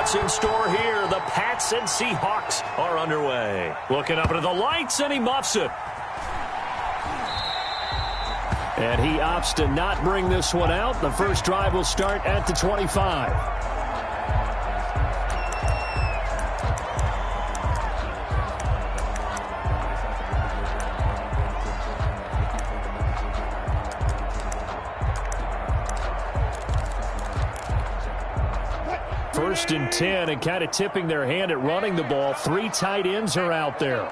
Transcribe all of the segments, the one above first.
what's in store here. The Pats and Seahawks are underway. Looking up into the lights, and he muffs it. And he opts to not bring this one out. The first drive will start at the 25. First and 10, and kind of tipping their hand at running the ball. 3 tight ends are out there.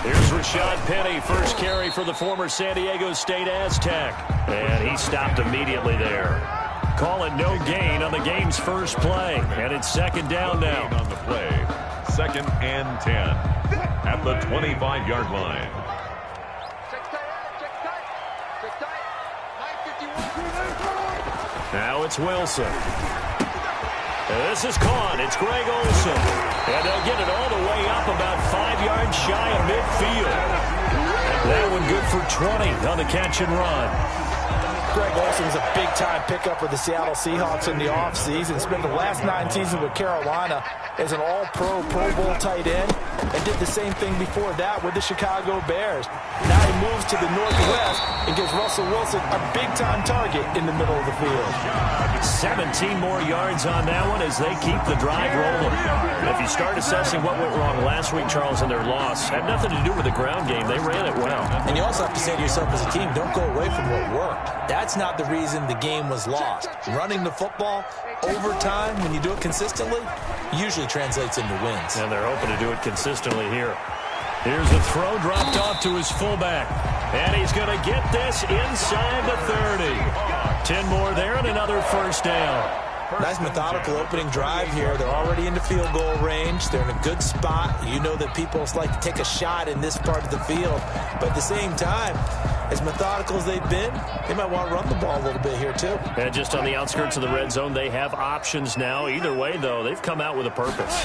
Here's Rashad Penny, first carry for the former San Diego State Aztec. And he stopped immediately there. Call it no gain on the game's first play. And it's second down now. On the play, 2nd and 10 at the 25-yard line. Now it's Wilson. And this is caught. It's Greg Olsen. And they'll get it all the way up about 5 yards shy of midfield. And that one good for 20 on the catch and run. Greg Olsen's a big-time pickup for the Seattle Seahawks in the offseason. Spent the last 9 seasons with Carolina as an all-pro, Pro Bowl tight end, and did the same thing before that with the Chicago Bears. Now he moves to the Northwest and gives Russell Wilson a big-time target in the middle of the field. 17 more yards on that one as they keep the drive rolling. If you start assessing what went wrong last week, Charles, in their loss, had nothing to do with the ground game. They ran it well. And you also have to say to yourself as a team, don't go away from what worked. That's not the reason the game was lost. Running the football over time, when you do it consistently, usually translates into wins. And they're hoping to do it consistently here. Here's a throw dropped off to his fullback. And he's going to get this inside the 30. 10 more there and another first down. Nice methodical opening drive here. They're already into field goal range. They're in a good spot. You know that people like to take a shot in this part of the field. But at the same time, as methodical as they've been, they might want to run the ball a little bit here too. And just on the outskirts of the red zone, they have options now. Either way, though, they've come out with a purpose.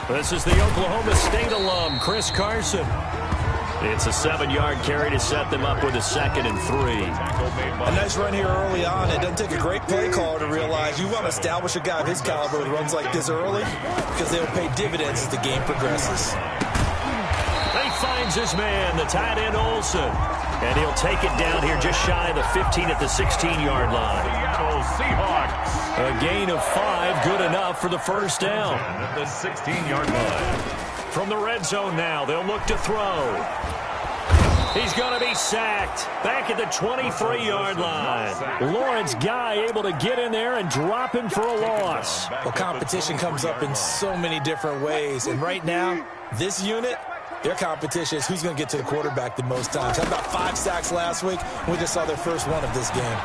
This is the Oklahoma State alum, Chris Carson. It's a 7-yard carry to set them up with a 2nd and 3. A nice run here early on. It doesn't take a great play caller to realize you want to establish a guy of his caliber who runs like this early because they'll pay dividends as the game progresses. He finds his man, the tight end Olsen. And he'll take it down here just shy of the 15 at the 16-yard line. Seattle Seahawks. A gain of 5, good enough for the first down. At the 16-yard line. From the red zone now, they'll look to throw. He's going to be sacked back at the 23-yard line. Lawrence Guy able to get in there and drop him for a loss. Well, competition comes up in so many different ways. And right now, this unit, their competition is who's going to get to the quarterback the most times. Had about 5 sacks last week. We just saw their first one of this game.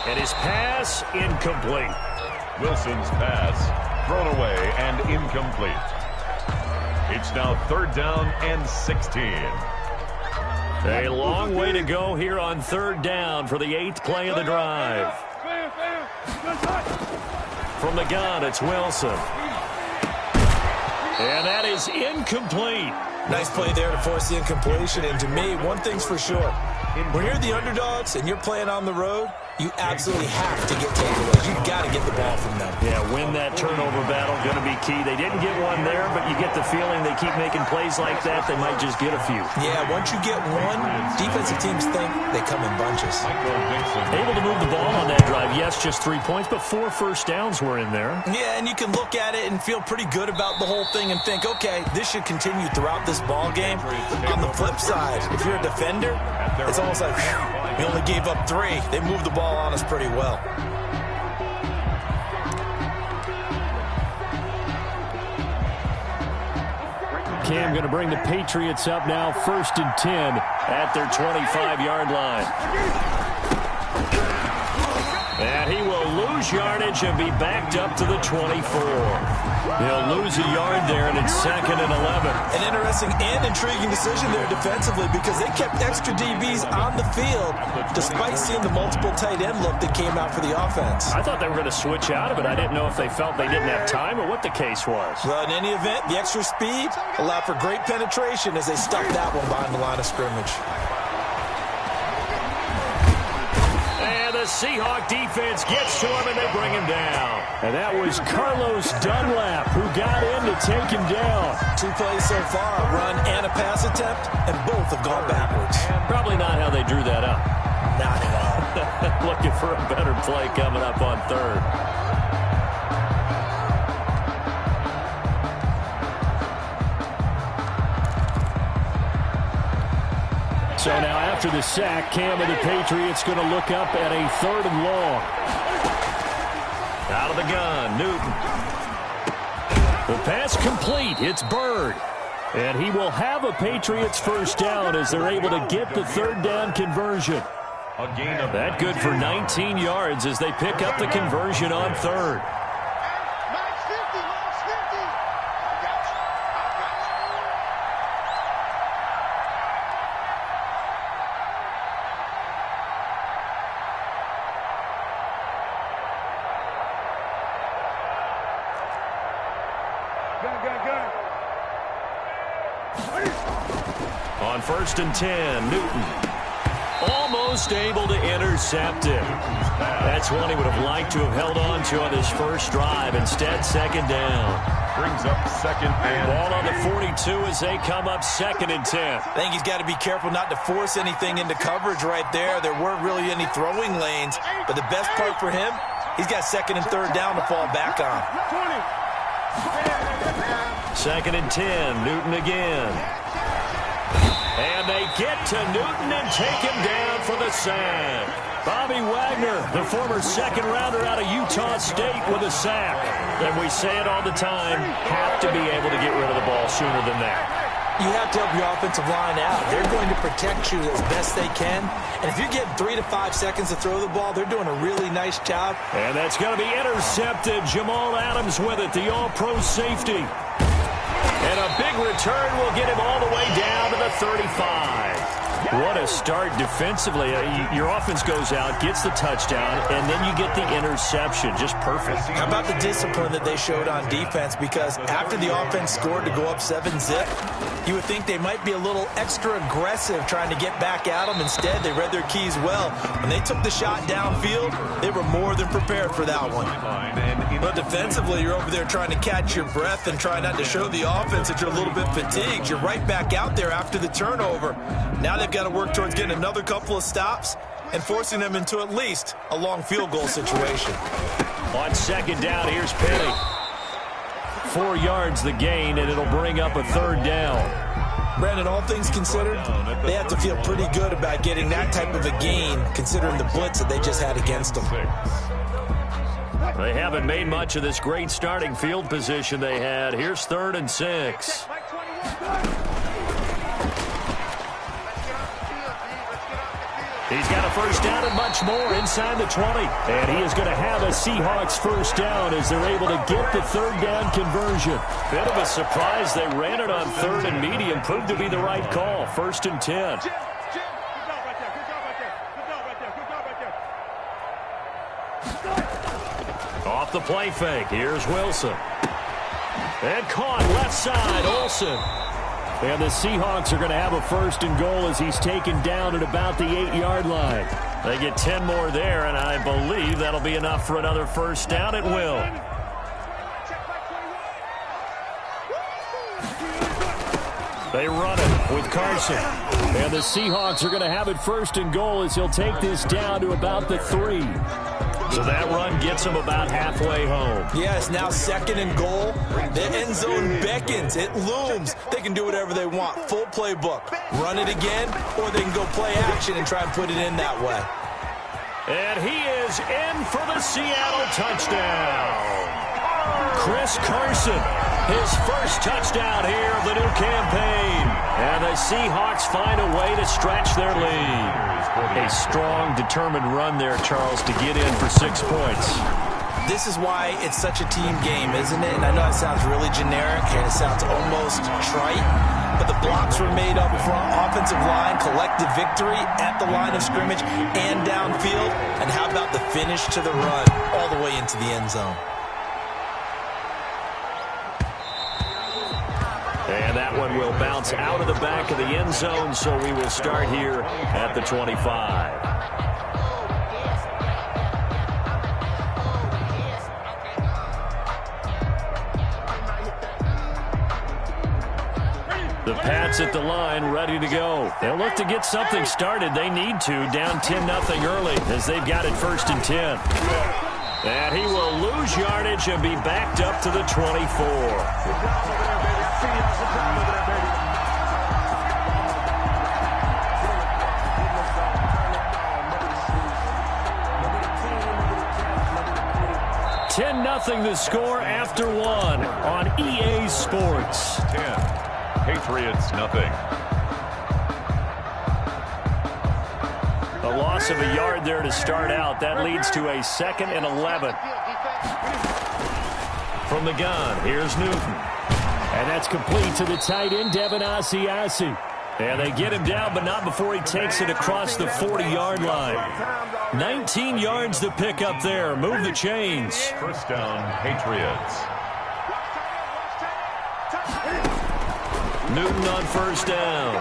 And his pass incomplete. Wilson's pass thrown away and incomplete. It's now 3rd down and 16. A long way to go here on 3rd down for the 8th play of the drive. From the gun, it's Wilson. And that is incomplete. Nice play there to force the incompletion. And to me, one thing's for sure. When you're the underdogs and you're playing on the road, you absolutely have to get takeaways. You've got to get the ball from them. Yeah, win that turnover battle, going to be key. They didn't get one there, but you get the feeling they keep making plays like that, they might just get a few. Yeah, once you get one, defensive teams think they come in bunches. Able to move the ball on that drive. Yes, just 3 points, but 4 first downs were in there. Yeah, and you can look at it and feel pretty good about the whole thing and think, okay, this should continue throughout this ball game. On the flip side, if you're a defender, it's almost like, whew, we only gave up 3. They moved the ball on us pretty well. Cam going to bring the Patriots up now, 1st and 10 at their 25-yard line. And he will lose yardage and be backed up to the 24. He'll lose a yard there, and it's 2nd and 11. An interesting and intriguing decision there defensively because they kept extra DBs on the field despite seeing the multiple tight end look that came out for the offense. I thought they were going to switch out of it. I didn't know if they felt they didn't have time or what the case was. Well, in any event, the extra speed allowed for great penetration as they stuffed that one behind the line of scrimmage. And the the Seahawk defense gets to him, and they bring him down. And that was Carlos Dunlap who got in to take him down. 2 plays so far, a run and a pass attempt, and both have gone backwards. Probably not how they drew that up. Not at all. Looking for a better play coming up on third. So now after the sack, Cam of the Patriots going to look up at a 3rd and long. Out of the gun, Newton. The pass complete. It's Bird. And he will have a Patriots first down as they're able to get the 3rd down conversion. That good for 19 yards as they pick up the conversion on 3rd. On 1st and 10, Newton. Almost able to intercept it. That's one he would have liked to have held on to on his first drive. Instead, 2nd down. Brings up 2nd and ball on the 42 as they come up 2nd and 10. I think he's got to be careful not to force anything into coverage right there. There weren't really any throwing lanes. But the best part for him, he's got 2nd and 3rd down to fall back on. 2nd and 10, Newton again. And they get to Newton and take him down for the sack. Bobby Wagner, the former 2nd rounder out of Utah State, with a sack. And we say it all the time, have to be able to get rid of the ball sooner than that. You have to help your offensive line out. They're going to protect you as best they can. And if you get 3 to 5 seconds to throw the ball, they're doing a really nice job. And that's going to be intercepted. Jamal Adams with it, the all-pro safety. And a big return will get him all the way down to the 35. What a start defensively. Your offense goes out, gets the touchdown, and then you get the interception. Just perfect. How about the discipline that they showed on defense? Because after the offense scored to go up 7-zip, you would think they might be a little extra aggressive trying to get back at them. Instead, they read their keys well. When they took the shot downfield, they were more than prepared for that one. But defensively, you're over there trying to catch your breath and try not to show the offense that you're a little bit fatigued. You're right back out there after the turnover. Now they've got to work towards getting another couple of stops and forcing them into at least a long field goal situation. On 2nd down, here's Penny. 4 yards the gain, and it'll bring up a 3rd down. Brandon, all things considered, they have to feel pretty good about getting that type of a gain, considering the blitz that they just had against them. They haven't made much of this great starting field position they had. Here's 3rd and 6. He's got a first down and much more inside the 20. And he is going to have a Seahawks first down as they're able to get the 3rd down conversion. Bit of a surprise. They ran it on 3rd and medium. Proved to be the right call. 1st and 10. Off the play fake. Here's Wilson. And caught left side. Olsen. And the Seahawks are going to have a 1st and goal as he's taken down at about the 8-yard line. They get 10 more there, and I believe that'll be enough for another first down. It will. They run it with Carson. And the Seahawks are going to have it 1st and goal as he'll take this down to about the 3. So that run gets them about halfway home. Yeah, it's now 2nd and goal. The end zone beckons. It looms. They can do whatever they want. Full playbook. Run it again, or they can go play action and try and put it in that way. And he is in for the Seattle touchdown. Chris Carson, his first touchdown here of the new campaign. And the Seahawks find a way to stretch their lead. A strong, determined run there, Charles, to get in for 6 points. This is why it's such a team game, isn't it? And I know it sounds really generic and it sounds almost trite, but the blocks were made up front, offensive line, collective victory at the line of scrimmage and downfield. And how about the finish to the run all the way into the end zone? And that one will bounce out of the back of the end zone, so we will start here at the 25. Pats at the line, ready to go. They'll look to get something started. They need to, down 10-0 early as they've got it 1st and 10. And he will lose yardage and be backed up to the 24. 10-0 the score after 1 on EA Sports. 10. Patriots nothing. A loss of a yard there to start out. That leads to a 2nd and 11. From the gun, here's Newton. And that's complete to the tight end, Devin Asiasi. And they get him down, but not before he takes it across the 40-yard line. 19 yards to pick up there. Move the chains. 1st down, Patriots. Newton on 1st down.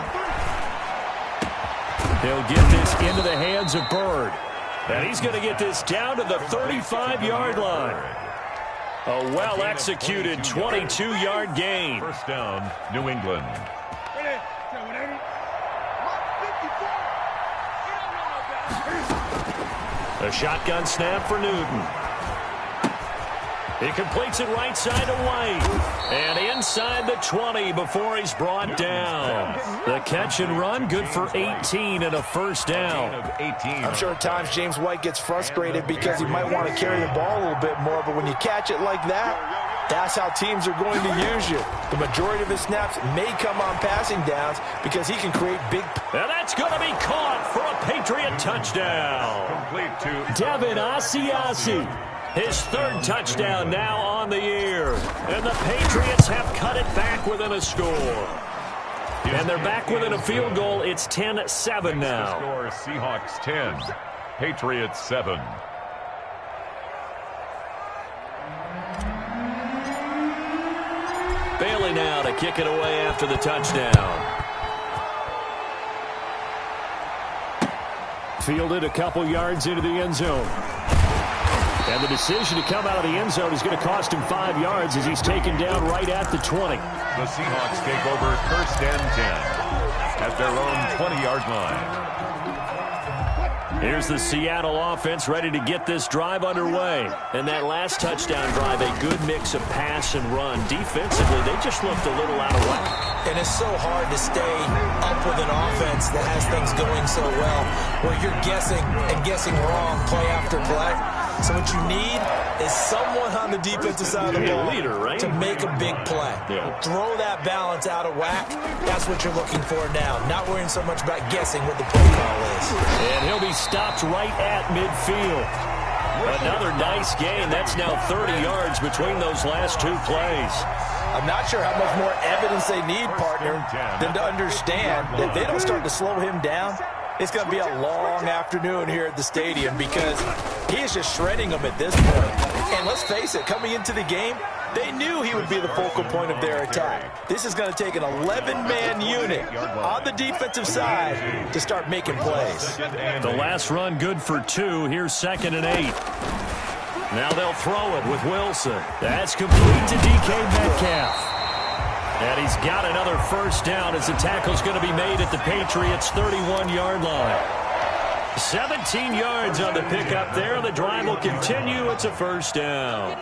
He'll get this into the hands of Bird. And he's going to get this down to the 35-yard line. A well-executed 22-yard gain. 1st down, New England. A shotgun snap for Newton. He completes it right side to White. And inside the 20 before he's brought down. The catch and run, good for 18 and a 1st down. I'm sure at times James White gets frustrated because he might want to carry the ball a little bit more, but when you catch it like that, that's how teams are going to use you. The majority of his snaps may come on passing downs because he can create big. And that's going to be caught for a Patriot touchdown. Complete to Devin Asiasi. His 3rd touchdown now on the year. And the Patriots have cut it back within a score. And they're back within a field goal. It's 10-7 now. Score Seahawks 10, Patriots 7. Bailey now to kick it away after the touchdown. Fielded a couple yards into the end zone. And the decision to come out of the end zone is going to cost him 5 yards as he's taken down right at the 20. The Seahawks take over 1st and 10 at their own 20-yard line. Here's the Seattle offense ready to get this drive underway. And that last touchdown drive, a good mix of pass and run. Defensively, they just looked a little out of whack. And it's so hard to stay up with an offense that has things going so well, where you're guessing and guessing wrong play after play. So what you need is someone on the defensive side of the ball to make a big play. Throw that balance out of whack. That's what you're looking for now. Not worrying so much about guessing what the play call is. And he'll be stopped right at midfield. Another nice gain. That's now 30 yards between those last 2 plays. I'm not sure how much more evidence they need, partner, than to understand that they don't start to slow him down. It's going to be a long afternoon here at the stadium because he is just shredding them at this point. And let's face it, coming into the game, they knew he would be the focal point of their attack. This is going to take an 11-man unit on the defensive side to start making plays. The last run good for 2. Here's 2nd and 8. Now they'll throw it with Wilson. That's complete to DK Metcalf. And he's got another 1st down as the tackle's going to be made at the Patriots' 31-yard line. 17 yards on the pickup there. The drive will continue. It's a 1st down.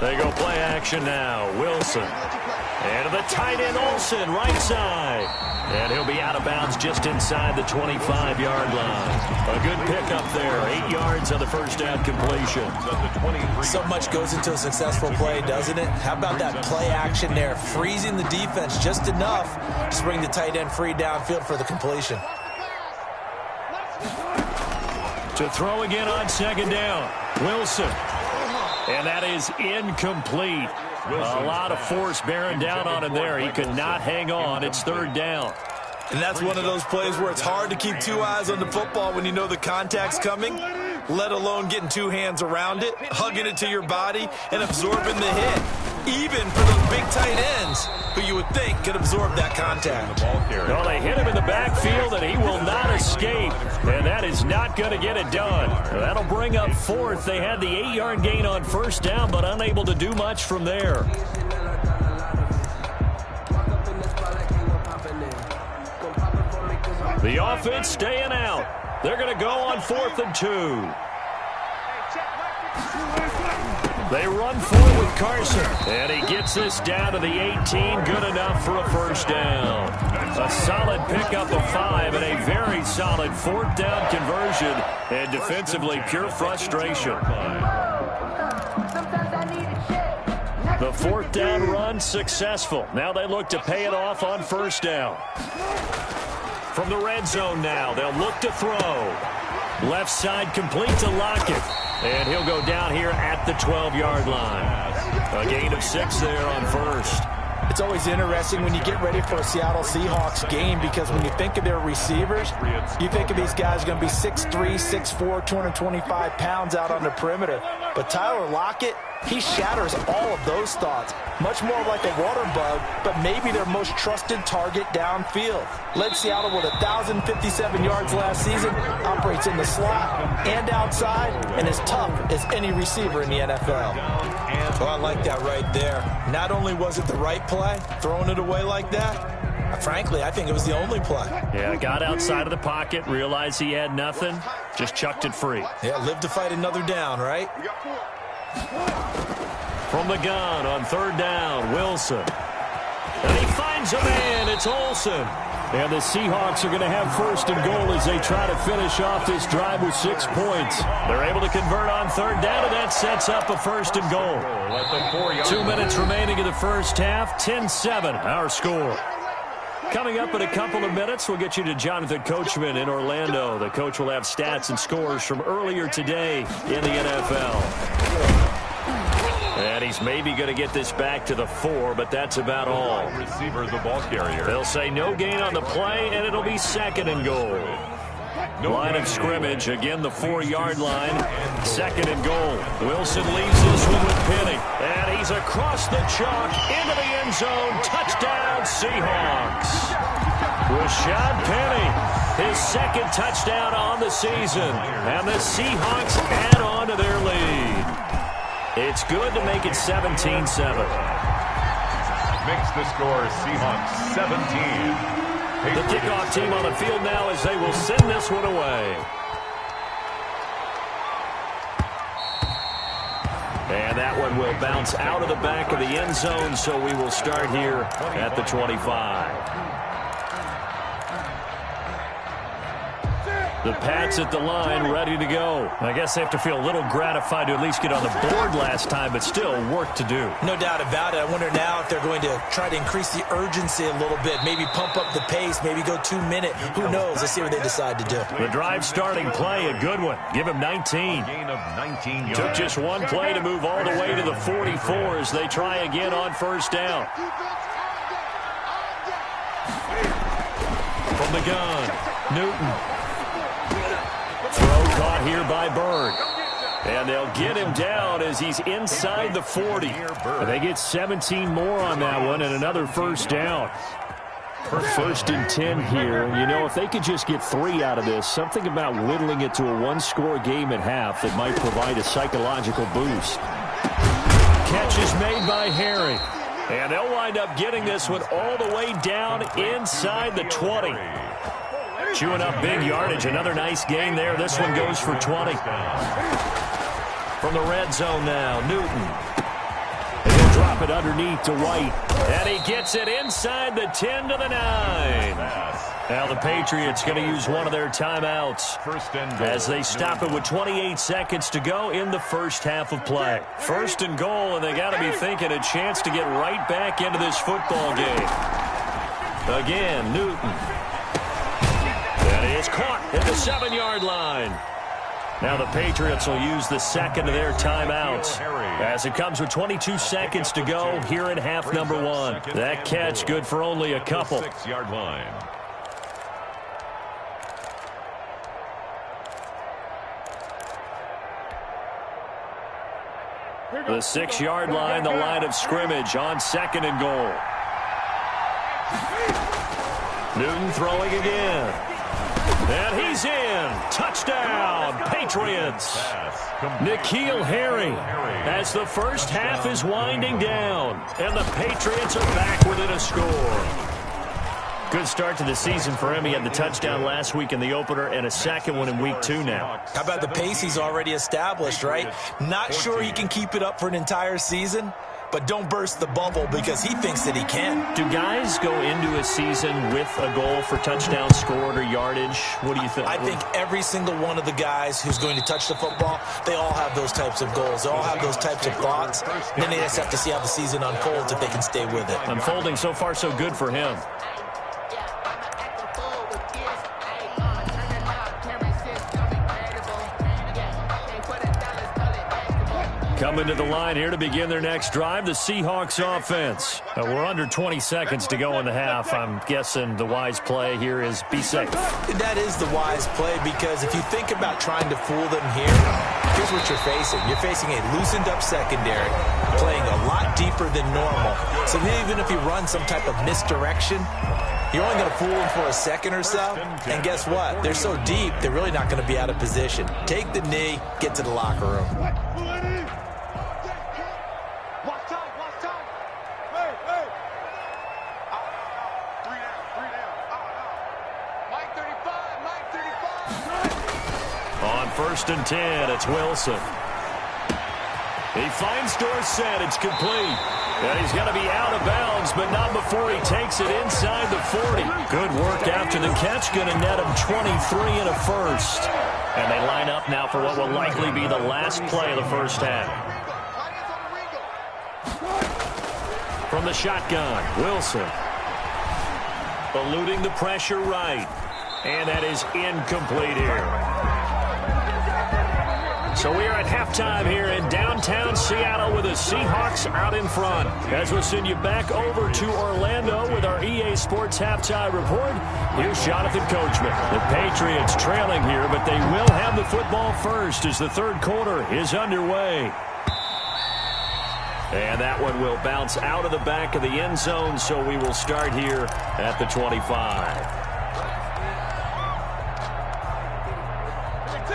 They go play action now. Wilson. And to the tight end Olsen, right side. And he'll be out of bounds just inside the 25-yard line. A good pickup there. 8 yards on the 1st down completion. So much goes into a successful play, doesn't it? How about that play action there? Freezing the defense just enough to bring the tight end free downfield for the completion. To throw again on 2nd down. Wilson. And that is incomplete. A lot of force bearing down on him there. He could not hang on. It's 3rd down. And that's one of those plays where it's hard to keep 2 eyes on the football when you know the contact's coming, let alone getting 2 hands around it, hugging it to your body, and absorbing the hit. Even for those big tight ends who you would think could absorb that contact. Well, they hit him in the backfield, and he will not escape. And that is not going to get it done. That'll bring up 4th. They had the 8-yard gain on 1st down, but unable to do much from there. The offense staying out. They're going to go on 4th and 2. They run forward with Carson, and he gets this down to the 18. Good enough for a first down. A solid pickup of 5 and a very solid 4th down conversion, and defensively pure frustration. The 4th down run successful. Now they look to pay it off on first down. From the red zone now, they'll look to throw. Left side complete to Lockett. And he'll go down here at the 12-yard line. A gain of 6 there on first. It's always interesting when you get ready for a Seattle Seahawks game, because when you think of their receivers, you think of these guys going to be 6'3", 6'4", 225 pounds out on the perimeter. But Tyler Lockett, he shatters all of those thoughts. Much more like a water bug, but maybe their most trusted target downfield. Led Seattle with 1,057 yards last season, operates in the slot and outside, and is tough as any receiver in the NFL. Well, I like that right there. Not only was it the right play, throwing it away like that, frankly, I think it was the only play. Yeah, got outside of the pocket, realized he had nothing, just chucked it free. Yeah, live to fight another down, right? From the gun on 3rd down, Wilson. And he finds a man. It's Olsen. And the Seahawks are going to have 1st and goal as they try to finish off this drive with 6 points. They're able to convert on 3rd down, and that sets up a 1st and goal. 2 minutes remaining in the first half. 10-7, our score. Coming up in a couple of minutes, we'll get you to Jonathan Coachman in Orlando. The coach will have stats and scores from earlier today in the NFL. And he's maybe going to get this back to the 4, but that's about all. Receiver, the ball carrier. They'll say no gain on the play, and it'll be 2nd and goal. Line of scrimmage, again the 4-yard line. 2nd and goal. Wilson leaves this one with Penny. And he's across the chalk into the end zone. Touchdown, Seahawks. Rashad Penny, his 2nd touchdown on the season. And the Seahawks add on to their lead. It's good to make it 17-7. Makes the score Seahawks 17. The kickoff team on the field now as they will send this one away. And that one will bounce out of the back of the end zone, so we will start here at the 25. The Pats at the line, ready to go. I guess they have to feel a little gratified to at least get on the board last time, but still work to do. No doubt about it. I wonder now if they're going to try to increase the urgency a little bit, maybe pump up the pace, maybe go 2-minute. Who knows? Let's see what they decide to do. The drive starting play, a good one. Give him 19. Gain of 19 yards. Took just one play to move all the way to the 44 as they try again on first down. From the gun, Newton. Throw caught here by Bird. And they'll get him down as he's inside the 40. And they get 17 more on that one and another first down. 1st and 10 here. You know, if they could just get 3 out of this, something about whittling it to a 1-score game at half that might provide a psychological boost. Catch is made by Harry. And they'll wind up getting this one all the way down inside the 20. Chewing up big yardage. Another nice gain there. This one goes for 20. From the red zone now, Newton. And he'll drop it underneath to White. And he gets it inside the 10 to the 9. Now the Patriots going to use one of their timeouts 1st and goal. as they stop it with 28 seconds to go in the first half of play. 1st and goal, and they got to be thinking a chance to get right back into this football game. Again, Newton. And he is caught at the 7-yard line. Now the Patriots will use the 2nd of their timeouts as it comes with 22 seconds to go here in half number 1. That catch good for only a couple. 6-yard line. The 6-yard line, the line of scrimmage on 2nd and goal. Newton throwing again. And he's in. Touchdown, Patriots. N'Keal Harry as the first half is winding down. And the Patriots are back within a score. Good start to the season for him. He had the touchdown last week in the opener and a second one in week 2 now. How about the pace he's already established, right? Not sure he can keep it up for an entire season, but don't burst the bubble because he thinks that he can. Do guys go into a season with a goal for touchdowns scored or yardage? What do you think? I think every single one of the guys who's going to touch the football, they all have those types of goals. They all have those types of thoughts. And then they just have to see how the season unfolds if they can stay with it. Unfolding so far so good for him. Coming to the line here to begin their next drive, the Seahawks offense. We're under 20 seconds to go in the half. I'm guessing the wise play here is be safe. That is the wise play because if you think about trying to fool them here, here's what you're facing. You're facing a loosened up secondary, playing a lot deeper than normal. So even if you run some type of misdirection, you're only going to fool them for a second or so. And guess what? They're so deep, they're really not going to be out of position. Take the knee, get to the locker room. First and 10, it's Wilson. He finds Dorsett, it's complete. And he's going to be out of bounds, but not before he takes it inside the 40. Good work after the catch, going to net him 23 and a first. And they line up now for what will likely be the last play of the first half. From the shotgun, Wilson. Eluding the pressure right. And that is incomplete here. So we are at halftime here in downtown Seattle with the Seahawks out in front. As we'll send you back over to Orlando with our EA Sports Halftime Report, here's Jonathan Coachman. The Patriots trailing here, but they will have the football first as the third quarter is underway. And that one will bounce out of the back of the end zone, so we will start here at the 25.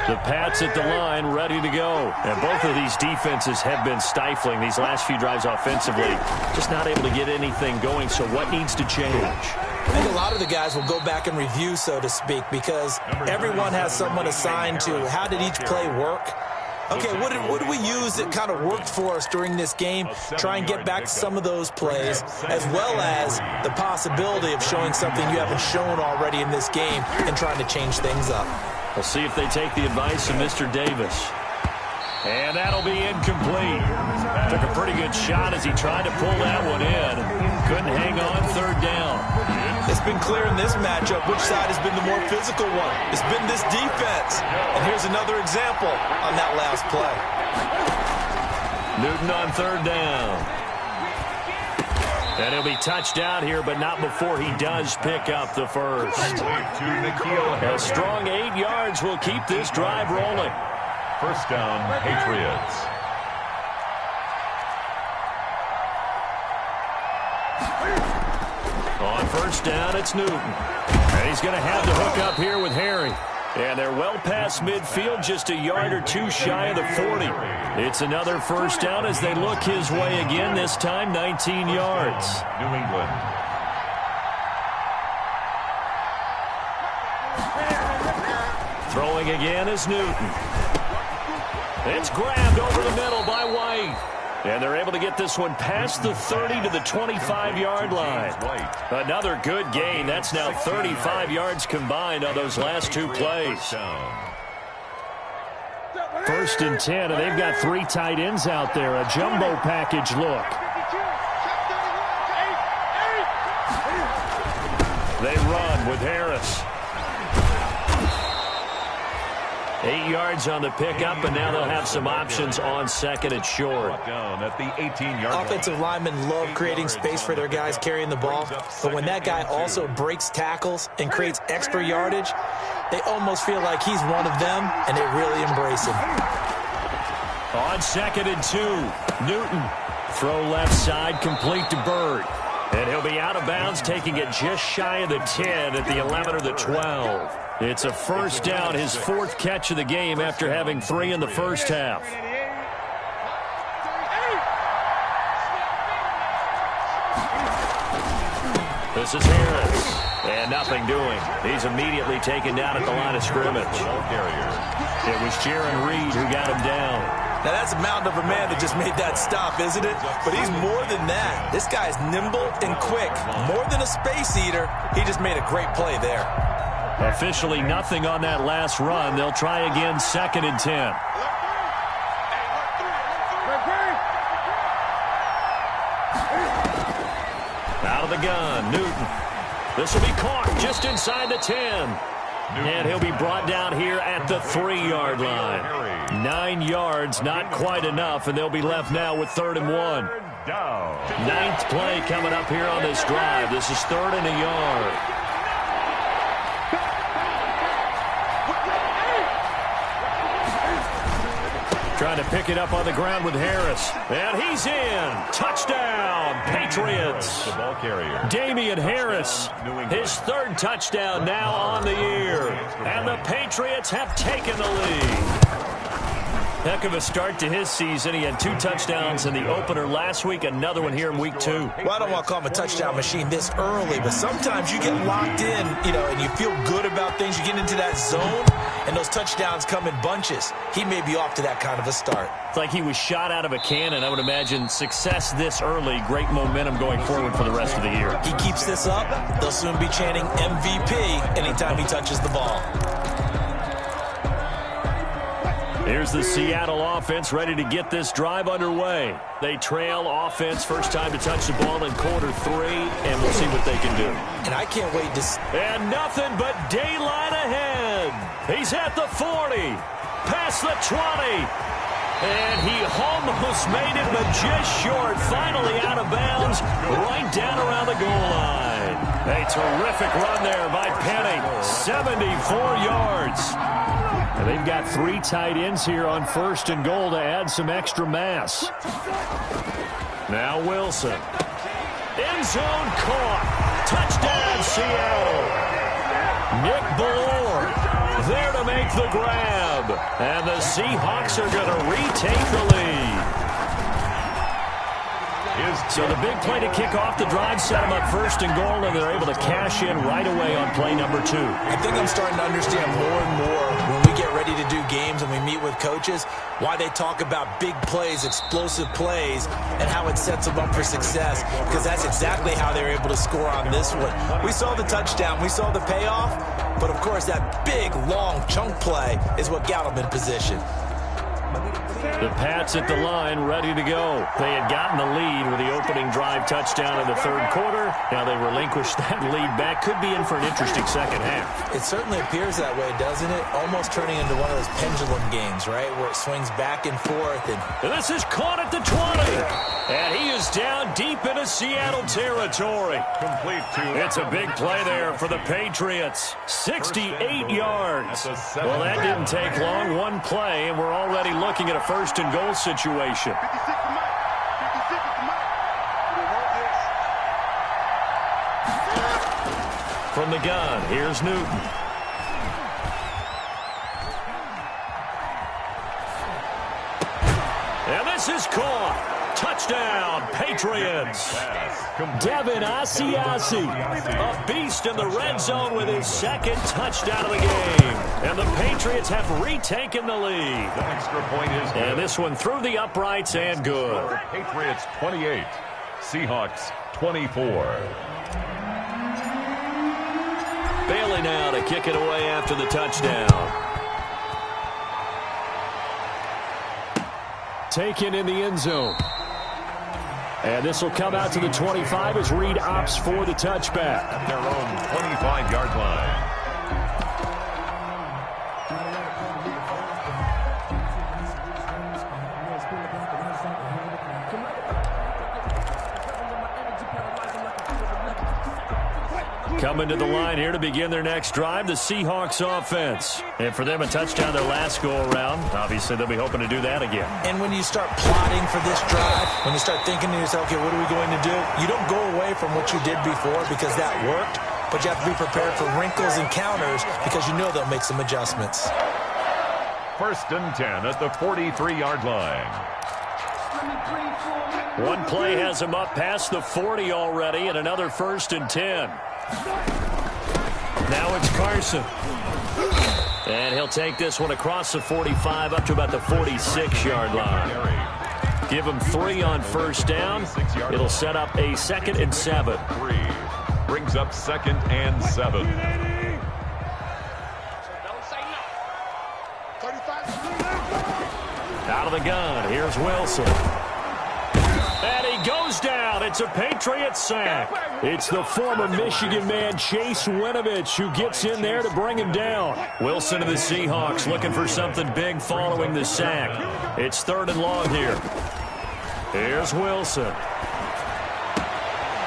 The Pats at the line, ready to go. And both of these defenses have been stifling these last few drives offensively. Just not able to get anything going, so what needs to change? I think a lot of the guys will go back and review, so to speak, because everyone has someone assigned to how did each play work. Okay, what did we use that kind of worked for us during this game? Try and get back some of those plays, as well as the possibility of showing something you haven't shown already in this game and trying to change things up. We'll see if they take the advice of Mr. Davis. And that'll be incomplete. Took a pretty good shot as he tried to pull that one in. Couldn't hang on third down. It's been clear in this matchup which side has been the more physical one. It's been this defense. And here's another example on that last play. Newton on third down. And he'll be touched out here, but not before he does pick up the first. A strong 8 yards will keep this drive rolling. First down, Patriots. On first down, it's Newton. And he's going to have to hook up here with Harry. And they're well past midfield, just a yard or two shy of the 40. It's another first down as they look his way again, this time 19 yards. New England. Throwing again is Newton. It's grabbed over the middle by White. And they're able to get this one past the 30 to the 25-yard line. Another good gain. That's now 35 yards combined on those last two plays. First and 10, and they've got 3 tight ends out there. A jumbo package look. They run with Harris. 8 yards on the pickup, and now they'll have some options on second and short. Down at the 18-yard line. Offensive linemen love creating space for their guys carrying the ball, but when that guy also breaks tackles and creates extra yardage, they almost feel like he's one of them, and they really embrace him. On second and 2, Newton. Throw left side, complete to Bird. And he'll be out of bounds, taking it just shy of the 10 at the 11 or the 12. It's a first down, his 4th catch of the game after having 3 in the first half. This is Harris. And nothing doing. He's immediately taken down at the line of scrimmage. It was Jaron Reed who got him down. Now, that's a mountain of a man that just made that stop, isn't it? But he's more than that. This guy's nimble and quick. More than a space eater. He just made a great play there. Officially nothing on that last run. They'll try again, 2nd and 10. Out of the gun, Newton. This will be caught just inside the 10. And he'll be brought down here at the 3-yard line. 9 yards, not quite enough, and they'll be left now with 3rd and 1. 9th play coming up here on this drive. This is 3rd and a yard. Trying to pick it up on the ground with Harris. And he's in. Touchdown, Patriots. The ball carrier. Damian Harris, his 3rd touchdown now on the year. And the Patriots have taken the lead. Heck of a start to his season. He had 2 touchdowns in the opener last week, another one here in week 2. Well, I don't want to call him a touchdown machine this early, but sometimes you get locked in, and you feel good about things. You get into that zone, and those touchdowns come in bunches. He may be off to that kind of a start. It's like he was shot out of a cannon. I would imagine success this early, great momentum going forward for the rest of the year. He keeps this up, they'll soon be chanting MVP anytime he touches the ball. Here's the Seattle offense ready to get this drive underway. They trail offense, first time to touch the ball in quarter 3, and we'll see what they can do. And I can't wait to see. And nothing but daylight ahead. He's at the 40, past the 20, and he almost made it, but just short. Finally out of bounds, right down around the goal line. A terrific run there by Penny, 74 yards. And they've got 3 tight ends here on 1st and goal to add some extra mass. Now Wilson. End zone caught. Touchdown, Seattle. Nick Ballore there to make the grab. And the Seahawks are going to retake the lead. So the big play to kick off the drive set them up 1st and goal, and they're able to cash in right away on play number 2. I think I'm starting to understand more and more when we get ready to do games and we meet with coaches why they talk about big plays, explosive plays, and how it sets them up for success, because that's exactly how they were able to score on this one. We saw the touchdown. We saw the payoff, but, of course, that big, long chunk play is what got them in position. The Pats at the line, ready to go. They had gotten the lead with the opening drive touchdown in the 3rd quarter. Now they relinquished that lead back. Could be in for an interesting second half. It certainly appears that way, doesn't it? Almost turning into one of those pendulum games, right, where it swings back and forth. And this is caught at the 20. And he is down deep into Seattle territory. Complete to. It's a big play there for the Patriots. 68 yards. Well, that didn't take long. One play, and we're already looking at a 1st and goal situation. From the gun, here's Newton. And this is caught. Touchdown, Patriots. Devin Asiasi, a beast in the red zone with his 2nd touchdown of the game. And the Patriots have retaken the lead. The extra point is good. And this one through the uprights and good. Patriots 28, Seahawks 24. Bailey now to kick it away after the touchdown. Taken in the end zone. And this will come out to the 25 as Reed opts for the touchback. At their own 25-yard line. Coming to the line here to begin their next drive, the Seahawks offense. And for them, a touchdown their last go-around. Obviously, they'll be hoping to do that again. And when you start plotting for this drive, when you start thinking to yourself, okay, what are we going to do? You don't go away from what you did before because that worked, but you have to be prepared for wrinkles and counters because you know they'll make some adjustments. 1st and 10 at the 43-yard line. One play has him up past the 40 already, and another 1st and 10. Now it's Carson. And he'll take this one across the 45 up to about the 46-yard line. Give him 3 on first down. It'll set up a 2nd and 7. 3 brings up 2nd and 7. Out of the gun, here's Wilson. And he goes down. It's a Patriot sack. It's the former Michigan man, Chase Winovich, who gets in there to bring him down. Wilson and the Seahawks looking for something big following the sack. It's 3rd and long here. Here's Wilson.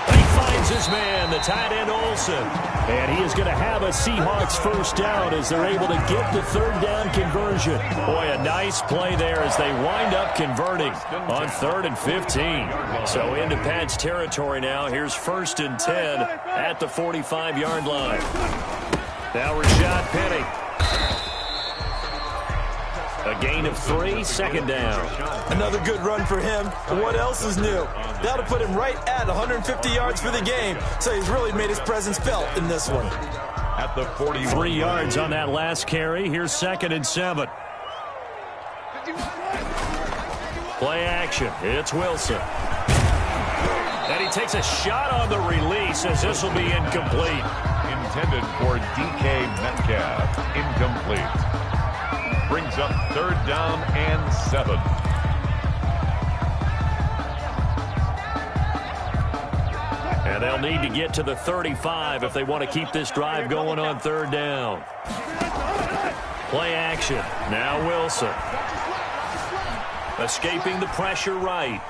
He finds his man, the tight end Olsen. And he is going to have a Seahawks first down as they're able to get the 3rd down conversion. Boy, a nice play there as they wind up converting on 3rd and 15. So into Pat's territory now. Here's 1st and 10 at the 45-yard line. Now Rashad Penny. A gain of 3, 2nd down. Another good run for him. What else is new? That'll put him right at 150 yards for the game. So he's really made his presence felt in this one. At the 40. 3 yards on that last carry. Here's 2nd and 7. Play action. It's Wilson. And he takes a shot on the release as this will be incomplete. Intended for DK Metcalf. Incomplete. Brings up 3rd down and 7. And they'll need to get to the 35 if they want to keep this drive going on 3rd down. Play action. Now Wilson. Escaping the pressure right.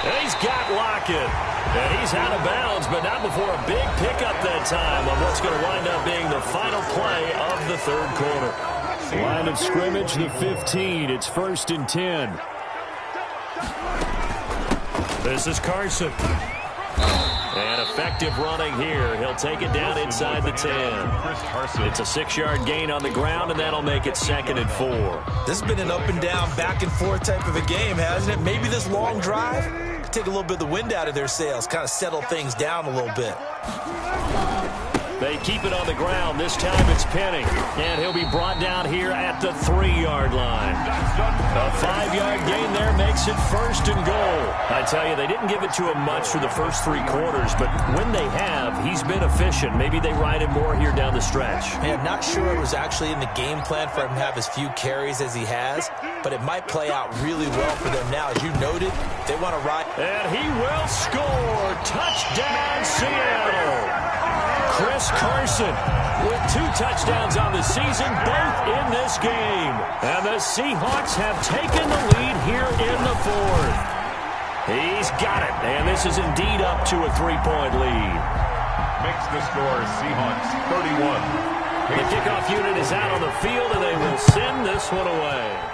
And he's got Lockett. And he's out of bounds, but not before a big pickup that time on what's going to wind up being the final play of the 3rd quarter. Line of scrimmage, the 15. It's 1st and 10. This is Carson. And effective running here. He'll take it down inside the 10. It's a 6-yard gain on the ground, and that'll make it 2nd and 4. This has been an up and down, back and forth type of a game, hasn't it? Maybe this long drive could take a little bit of the wind out of their sails, kind of settle things down a little bit. They keep it on the ground. This time it's Penny. And he'll be brought down here at the 3-yard line. A 5-yard gain there makes it 1st and goal. I tell you, they didn't give it to him much for the first 3 quarters, but when they have, he's been efficient. Maybe they ride him more here down the stretch. Hey, I'm not sure it was actually in the game plan for him to have as few carries as he has, but it might play out really well for them now. As you noted, they want to ride. And he will score. Touchdown, Seattle. Chris Carson with 2 touchdowns on the season, both in this game. And the Seahawks have taken the lead here in the 4th. He's got it, and this is indeed up to a 3-point lead. Makes the score Seahawks 31. The kickoff unit is out on the field, and they will send this one away.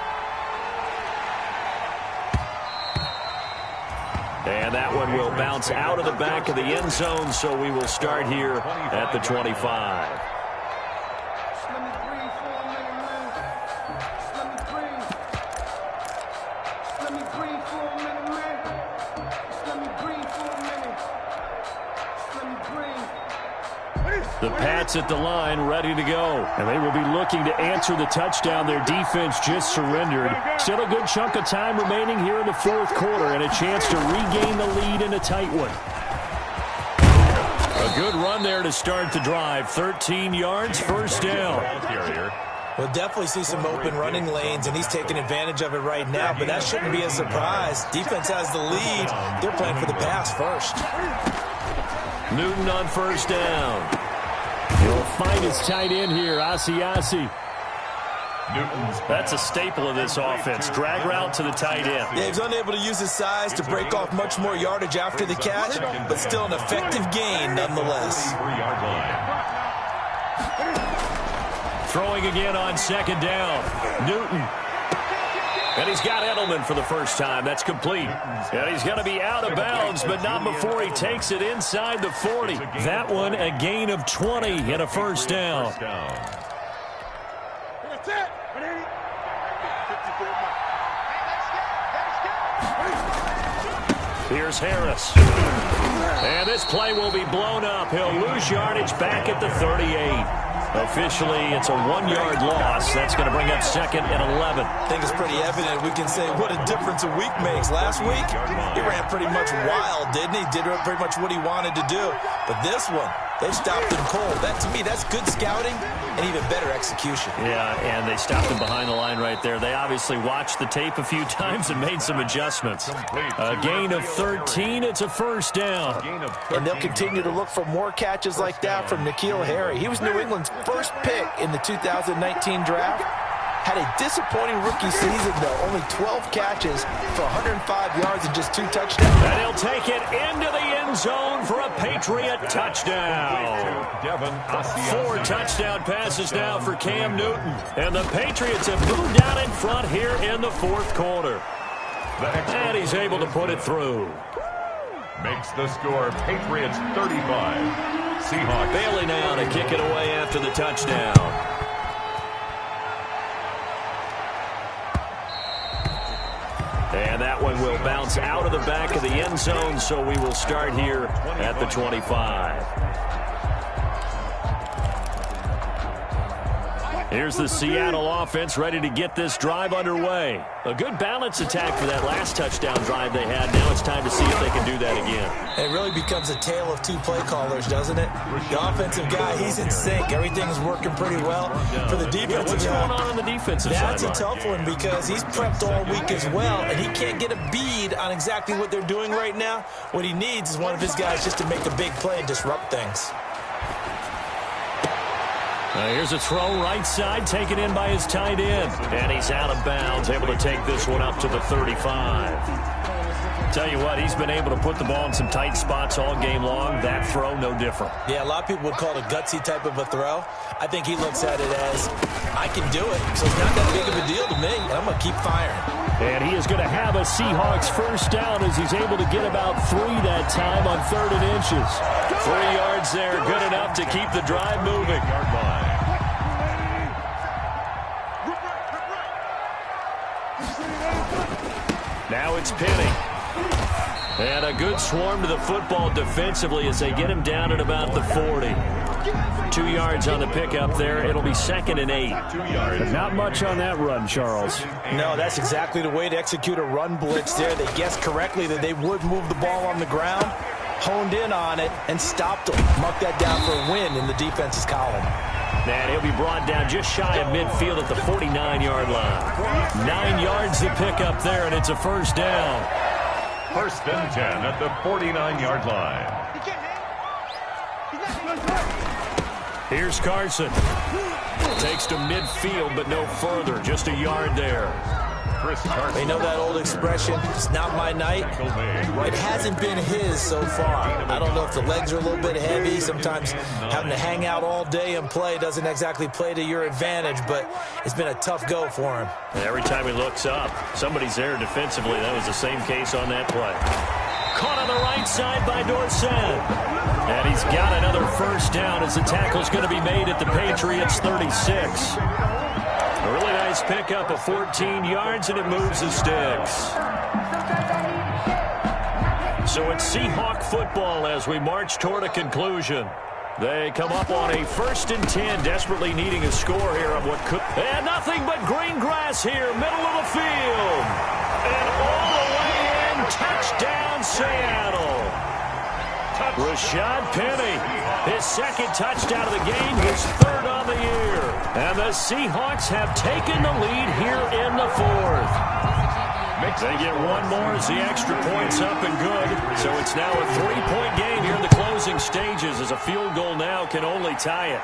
And that one will bounce out of the back of the end zone, so we will start here at the 25. The Pats at the line, ready to go. And they will be looking to answer the touchdown their defense just surrendered. Still a good chunk of time remaining here in the 4th quarter and a chance to regain the lead in a tight one. A good run there to start the drive. 13 yards, 1st down. We'll definitely see some open running lanes, and he's taking advantage of it right now, but that shouldn't be a surprise. Defense has the lead. They're playing for the pass first. Newton on 1st down. He'll find his tight end here, Asiasi. That's a staple of this offense. Drag route to the tight end. Yeah, he's unable to use his size to break off much more yardage after the catch, but still an effective gain nonetheless. Throwing again on 2nd down. Newton. And he's got Edelman for the first time. That's complete. And he's going to be out of bounds, but not before he takes it inside the 40. That one a gain of 20 and a 1st down. That's it. Here's Harris. And this play will be blown up. He'll lose yardage back at the 38. Officially, it's a 1-yard loss. That's going to bring up second and 11. I think it's pretty evident. We can say what a difference a week makes. Last week, he ran pretty much wild, didn't he? Did pretty much what he wanted to do. But this one, they stopped him cold. That, to me, that's good scouting and even better execution. Yeah, and they stopped him behind the line right there. They obviously watched the tape a few times and made some adjustments. A gain of 13. It's a first down. And they'll continue to look for more catches like that from N'Keal Harry. He was New England's first pick in the 2019 draft. Had a disappointing rookie season, though. Only 12 catches for 105 yards and just 2 touchdowns. And he'll take it into the end zone for a Patriot touchdown. 4 touchdown passes now for Cam Newton. And the Patriots have moved out in front here in the fourth quarter. And he's able to put it through. Makes the score Patriots 35. Seahawks. Bailey now to kick it away after the touchdown. And that one will bounce out of the back of the end zone, so we will start here at the 25. Here's the Seattle offense ready to get this drive underway. A good balance attack for that last touchdown drive they had. Now it's time to see if they can do that again. It really becomes a tale of 2 play callers, doesn't it? The offensive guy, he's in sync. Everything's working pretty well. For the defensive What's guy, going on the defensive side? that's a tough one because he's prepped all week as well, and he can't get a bead on exactly what they're doing right now. What he needs is one of his guys just to make a big play and disrupt things. Here's a throw right side, taken in by his tight end. And he's out of bounds, able to take this one up to the 35. Tell you what, he's been able to put the ball in some tight spots all game long. That throw, no different. Yeah, a lot of people would call it a gutsy type of a throw. I think he looks at it as, I can do it, so it's not that big of a deal to me, and I'm going to keep firing. And he is going to have a Seahawks first down as he's able to get about 3 that time on 3rd and inches. 3 yards there, good enough to keep the drive moving. Now it's Penny. And a good swarm to the football defensively as they get him down at about the 40. 2 yards on the pickup there. It'll be 2nd and 8. 2 yards. But not much on that run, Charles. No, that's exactly the way to execute a run blitz there. They guessed correctly that they would move the ball on the ground, honed in on it, and stopped them. Marked that down for a win in the defense's column. And he'll be brought down just shy of midfield at the 49-yard line. 9 yards to pick up there, and it's a first down. 1st and 10 at the 49-yard line. Here's Carson. Takes to midfield, but no further. Just a yard there. They know that old expression, it's not my night. It hasn't been his so far. I don't know if the legs are a little bit heavy. Sometimes having to hang out all day and play doesn't exactly play to your advantage, but it's been a tough go for him. And every time he looks up, somebody's there defensively. That was the same case on that play. Caught on the right side by Dorsett. And he's got another first down as the tackle's going to be made at the Patriots' 36. A really nice pickup of 14 yards, and it moves the sticks. So it's Seahawk football as we march toward a conclusion. They come up on a 1st and 10, desperately needing a score here of what could... And nothing but green grass here, middle of the field. And all the way in, touchdown Seattle. Rashad Penny, his 2nd touchdown of the game, his 3rd on the year. And the Seahawks have taken the lead here in the 4th. They get one more as the extra point's up and good. So it's now a 3-point game here in the closing stages as a field goal now can only tie it.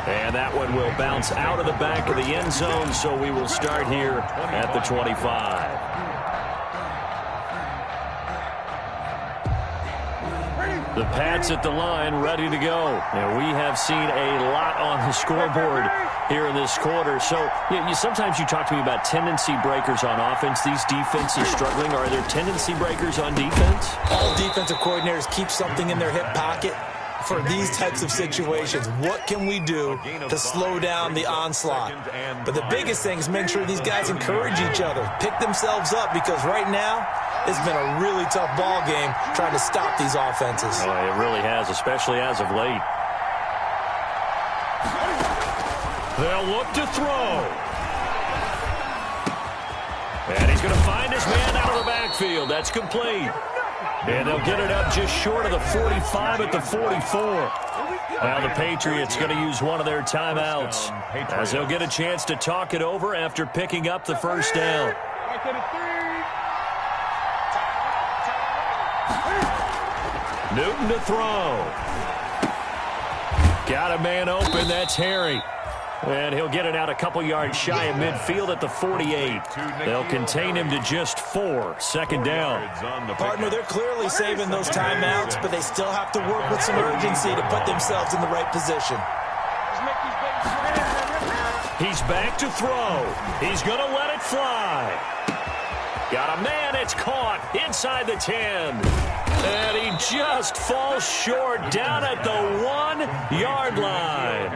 And that one will bounce out of the back of the end zone, so we will start here at the 25. The Pats at the line, ready to go. And we have seen a lot on the scoreboard here in this quarter. So sometimes you talk to me about tendency breakers on offense. These defenses struggling. Are there tendency breakers on defense? All defensive coordinators keep something in their hip pocket for these types of situations. What can we do to slow down the onslaught? But the biggest thing is make sure these guys encourage each other, pick themselves up, because right now it's been a really tough ball game trying to stop these offenses. Oh, it really has, especially as of late. They'll look to throw. And he's going to find his man out of the backfield. That's complete. And they'll get it up just short of the 45 at the 44. Now the Patriots going to use one of their timeouts, as they'll get a chance to talk it over after picking up the first down. Newton to throw. Got a man open. That's Harry. And he'll get it out a couple yards shy of midfield at the 48. They'll contain him to just 4. Second down. Partner, they're clearly saving those timeouts, but they still have to work with some urgency to put themselves in the right position. He's back to throw. He's going to let it fly. Got a man. It's caught inside the 10. And he just falls short down at the 1-yard line.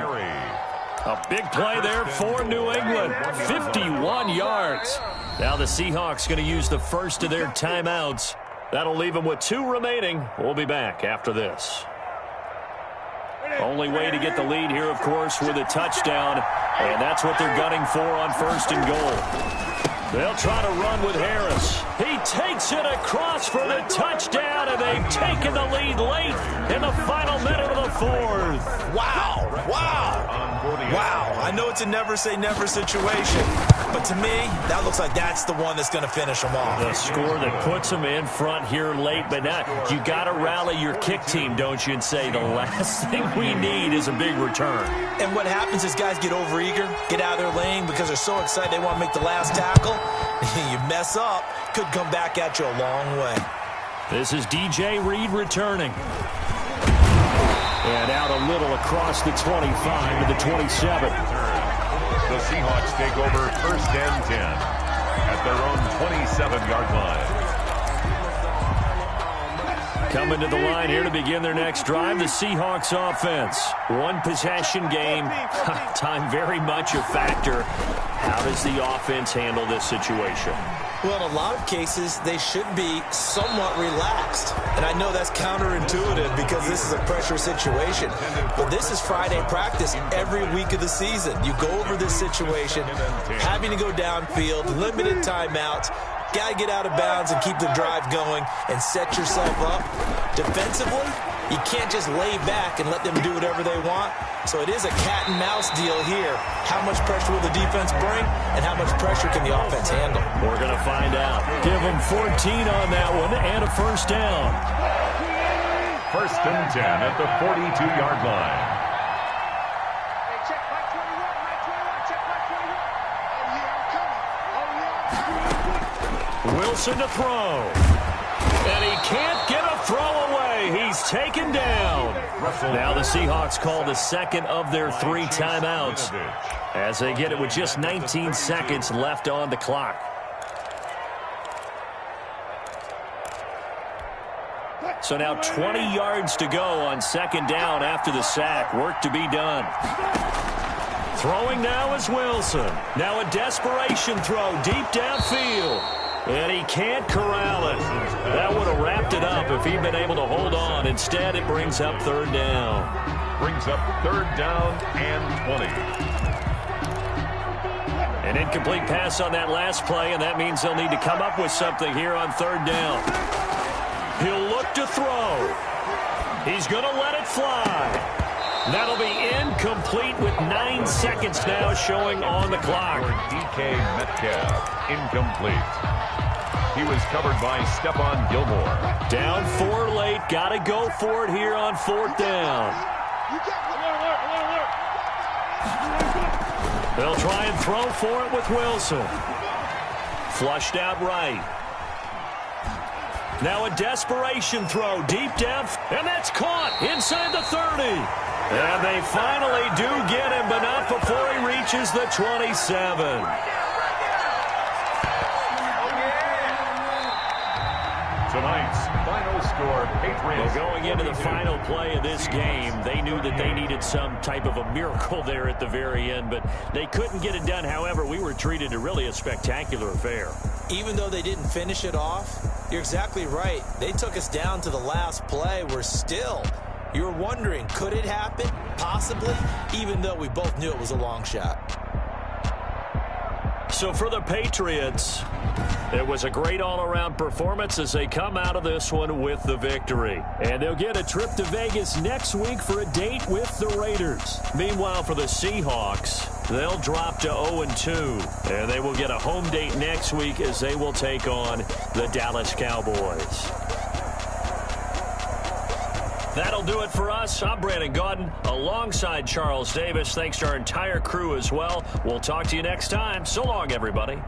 A big play there for New England. 51 yards. Now the Seahawks going to use the first of their timeouts. That'll leave them with 2 remaining. We'll be back after this. Only way to get the lead here, of course, with a touchdown. And that's what they're gunning for on first and goal. They'll try to run with Harris. He takes it across for the touchdown, and they've taken the lead late in the final minute of the 4th. Wow. I know it's a never-say-never situation, but to me, that looks like that's the one that's going to finish them off. The score that puts them in front here late, but now you got to rally your kick team, don't you, and say the last thing we need is a big return. And what happens is guys get overeager, get out of their lane because they're so excited they want to make the last tackle. You mess up, could come back at you a long way. This is DJ Reed returning. And out a little across the 25 to the 27. The Seahawks take over first and 10 at their own 27-yard line. Coming to the line here to begin their next drive, the Seahawks offense. One possession game. Time very much a factor. How does the offense handle this situation? Well, in a lot of cases, they should be somewhat relaxed. And I know that's counterintuitive because this is a pressure situation. But this is Friday practice every week of the season. You go over this situation, having to go downfield, limited timeouts, got to get out of bounds and keep the drive going and set yourself up. Defensively, you can't just lay back and let them do whatever they want. So it is a cat and mouse deal here. How much pressure will the defense bring, and how much pressure can the offense handle? We're going to find out. Give them 14 on that one and a first down. First and 10 at the 42-yard line. Wilson to throw. And he can't get a throw away. He's taken down. Now the Seahawks call the second of their 3 timeouts as they get it with just 19 seconds left on the clock. So now 20 yards to go on second down after the sack. Work to be done. Throwing now is Wilson. Now a desperation throw deep downfield. And he can't corral it. That would have wrapped it up if he'd been able to hold on. Instead, it brings up third down. Brings up third down and 20. An incomplete pass on that last play, and that means they'll need to come up with something here on third down. He'll look to throw. He's going to let it fly. That'll be incomplete with 9 seconds now showing on the clock. DK Metcalf, incomplete. He was covered by Stephon Gilmore. Down 4 late. Got to go for it here on fourth down. They'll try and throw for it with Wilson. Flushed out right. Now a desperation throw deep down. And that's caught inside the 30. And they finally do get him, but not before he reaches the 27. Tonight's final the score, Patriots. Well, going into the final play of this game, they knew that they needed some type of a miracle there at the very end, but they couldn't get it done. However, we were treated to really a spectacular affair. Even though they didn't finish it off, you're exactly right. They took us down to the last play. You were wondering, could it happen? Possibly, even though we both knew it was a long shot. So for the Patriots, it was a great all-around performance as they come out of this one with the victory. And they'll get a trip to Vegas next week for a date with the Raiders. Meanwhile, for the Seahawks, they'll drop to 0-2. And they will get a home date next week as they will take on the Dallas Cowboys. That'll do it for us. I'm Brandon Gaudin alongside Charles Davis. Thanks to our entire crew as well. We'll talk to you next time. So long, everybody.